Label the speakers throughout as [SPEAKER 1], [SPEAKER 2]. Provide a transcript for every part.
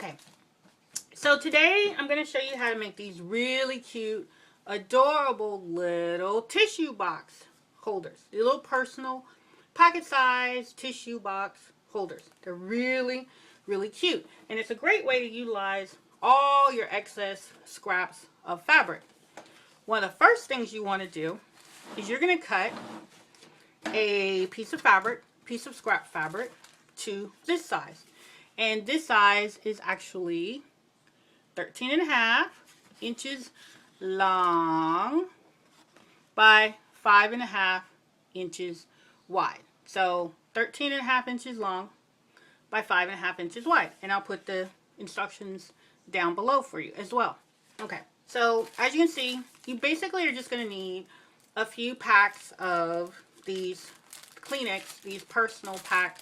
[SPEAKER 1] Okay, so today I'm going to show you how to make these really cute, adorable little tissue box holders. They're little personal, pocket-sized tissue box holders. They're really, really cute. And it's a great way to utilize all your excess scraps of fabric. One of the first things you want to do is you're going to cut a piece of fabric, piece of scrap fabric, to this size. And this size is actually 13.5 inches long by 5.5 inches wide. So 13.5 inches long by 5.5 inches wide. And I'll put the instructions down below for you as well. Okay, so as you can see, you basically are just going to need a few packs of these Kleenex, these personal pack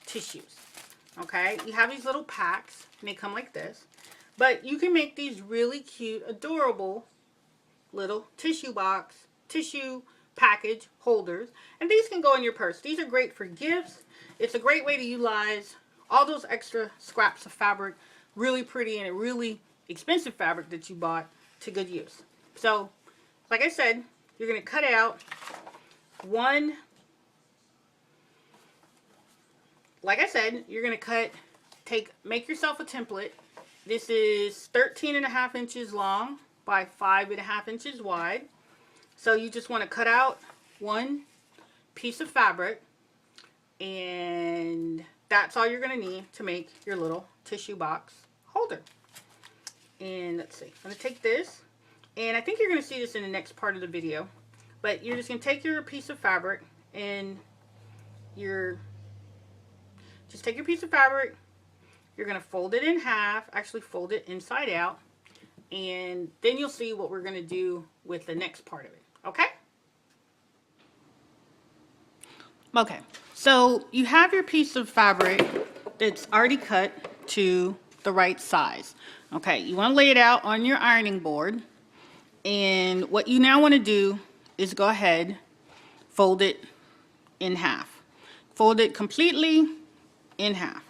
[SPEAKER 1] tissues. Okay, you have these little packs and they come like this, but you can make these really cute, adorable little tissue box, tissue package holders, and these can go in your purse. These are great for gifts. It's a great way to utilize all those extra scraps of fabric, really pretty and a really expensive fabric that you bought, to good use. So, like I said, you're going to cut out you're going to make yourself a template. This is 13.5 inches long by 5.5 inches wide. So you just want to cut out one piece of fabric, and that's all you're going to need to make your little tissue box holder. And let's see, I'm going to take this, and I think you're going to see this in the next part of the video, but you're just going to take your piece of fabric and just take your piece of fabric, you're going to fold it in half, actually fold it inside out, and then you'll see what we're going to do with the next part of it, okay? Okay, so you have your piece of fabric that's already cut to the right size. Okay, you want to lay it out on your ironing board, and what you now want to do is go ahead, fold it in half. Fold it completely in half.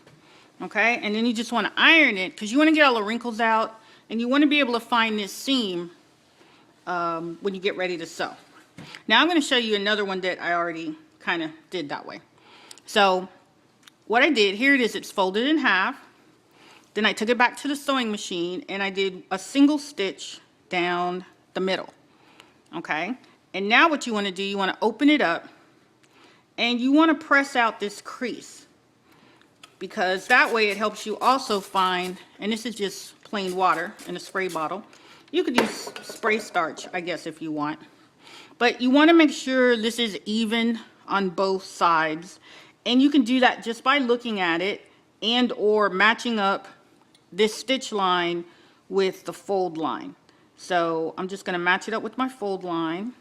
[SPEAKER 1] Okay, and then you just want to iron it because you want to get all the wrinkles out, and you want to be able to find this seam when you get ready to sew. Now I'm going to show you another one that I already kind of did that way. So what I did, here it is, it's folded in half. Then I took it back to the sewing machine and I did a single stitch down the middle. Okay, and now what you want to do, you want to open it up and you want to press out this crease, because that way it helps you also find, and this is just plain water in a spray bottle. You could use spray starch, I guess, if you want. But you want to make sure this is even on both sides. And you can do that just by looking at it and or matching up this stitch line with the fold line. So I'm just going to match it up with my fold line.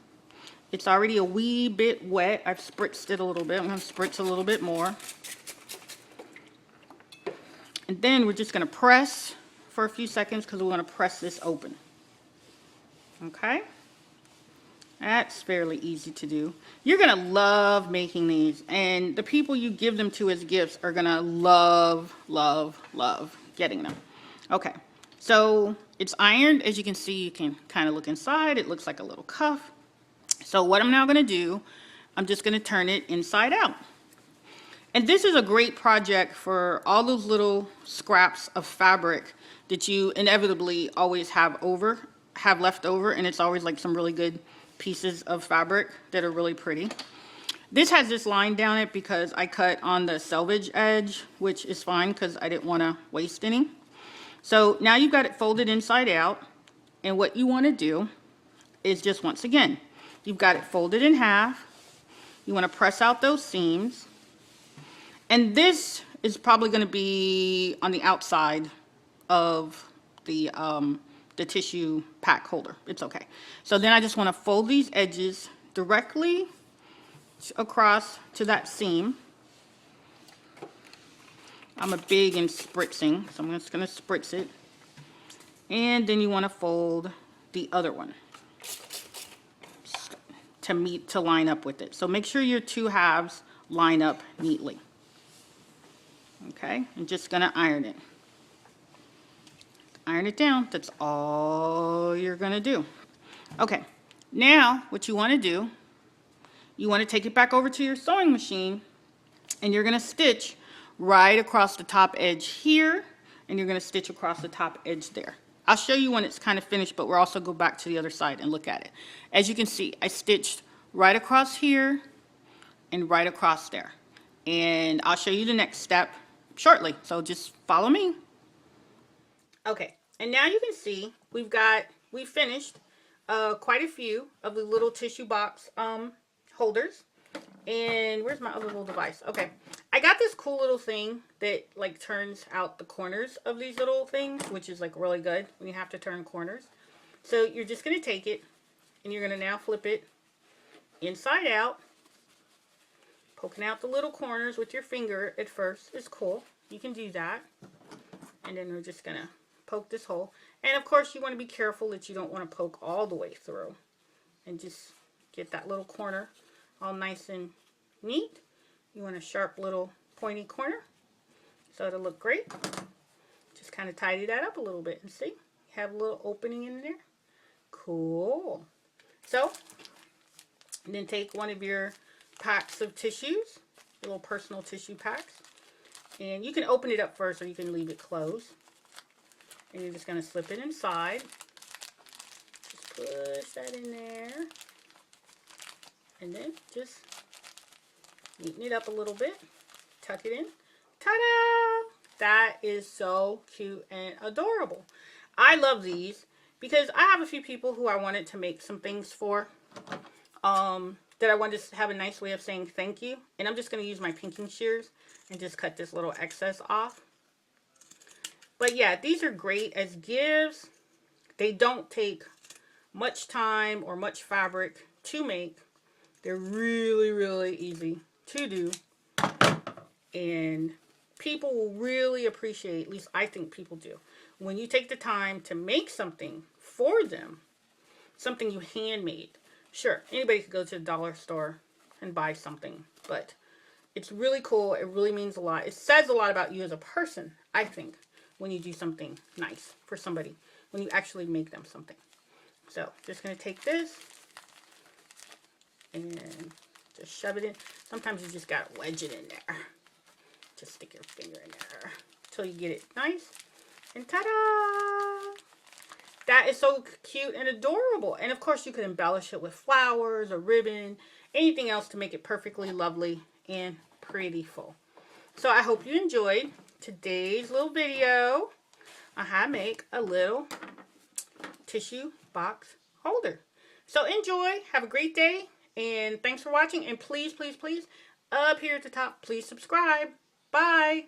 [SPEAKER 1] It's already a wee bit wet. I've spritzed it a little bit. I'm going to spritz a little bit more. And then we're just going to press for a few seconds because we want to press this open. Okay? That's fairly easy to do. You're going to love making these, and the people you give them to as gifts are going to love, love, love getting them. Okay, so it's ironed. As you can see, you can kind of look inside. It looks like a little cuff. So what I'm now going to do, I'm just going to turn it inside out. And this is a great project for all those little scraps of fabric that you inevitably always have left over, and it's always like some really good pieces of fabric that are really pretty. This has this line down it because I cut on the selvage edge, which is fine because I didn't want to waste any. So now you've got it folded inside out, and what you want to do is just, once again, you've got it folded in half. You want to press out those seams. And this is probably going to be on the outside of the tissue pack holder. It's okay. So then I just want to fold these edges directly across to that seam. I'm a big in spritzing, so I'm just going to spritz it. And then you want to fold the other one to line up with it. So make sure your two halves line up neatly. Okay, I'm just going to iron it. iron it down. That's all you're gonna do. Okay, now what you wanna do, you wanna take it back over to your sewing machine and you're gonna stitch right across the top edge here, and you're gonna stitch across the top edge there. I'll show you when it's kind of finished, but we'll also go back to the other side and look at it. As you can see, I stitched right across here and right across there. And I'll show you the next step shortly, so just follow me. Okay, and now you can see we finished quite a few of the little tissue box holders. And where's my other little device? Okay, I got this cool little thing that like turns out the corners of these little things, which is like really good when you have to turn corners. So you're just going to take it and you're going to now flip it inside out, poking out the little corners with your finger at first is cool. You can do that. And then we're just going to poke this hole. And of course you want to be careful that you don't want to poke all the way through, and just get that little corner all nice and neat. You want a sharp little pointy corner so it'll look great. Just kind of tidy that up a little bit and see, you have a little opening in there. Cool. So then take one of your packs of tissues, little personal tissue packs, and you can open it up first or you can leave it closed. And you're just going to slip it inside. Just push that in there. And then just neaten it up a little bit. Tuck it in. Ta-da! That is so cute and adorable. I love these because I have a few people who I wanted to make some things for. That I wanted to have a nice way of saying thank you. And I'm just going to use my pinking shears and just cut this little excess off. But yeah, these are great as gifts. They don't take much time or much fabric to make. They're really, really easy to do. And people will really appreciate, at least I think people do, when you take the time to make something for them, something you handmade. Sure, anybody could go to the dollar store and buy something, but it's really cool. It really means a lot. It says a lot about you as a person, I think, when you do something nice for somebody, when you actually make them something. So, just going to take this and just shove it in. Sometimes you just got to wedge it in there. Just stick your finger in there until you get it nice. And ta-da! That is so cute and adorable. And of course you could embellish it with flowers or ribbon, anything else to make it perfectly lovely and prettyful. So I hope you enjoyed today's little video on how to make a little tissue box holder. So enjoy, have a great day, and thanks for watching. And please, please, please, up here at the top, please subscribe. Bye.